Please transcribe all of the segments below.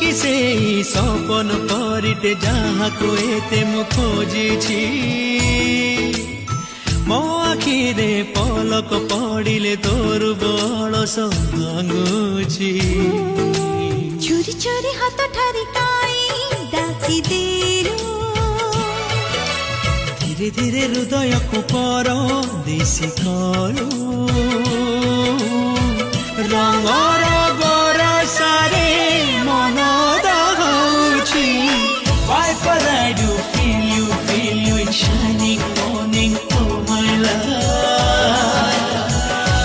कि से सपन परिते जहाँ को एते मु खोजी मो आखिरे पलक पड़िले तोर बड़स भांगुची चोरी चोरी हाथ ठारी काई डाकी देलु धीरे धीरे हृदय को पर देसी कलु रंगर बरसारे मन दहाउची Why but I do feel you in shining morning oh my love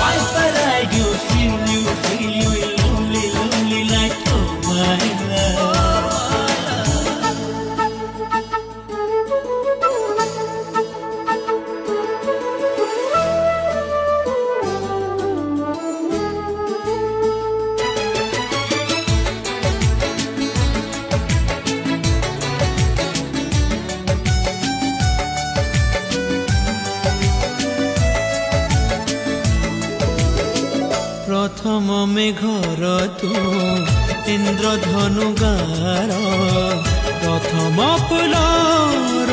Why but I do feel you in lonely night oh my love प्रथम मेघर तू इंद्रधनु गार प्रथम फुलर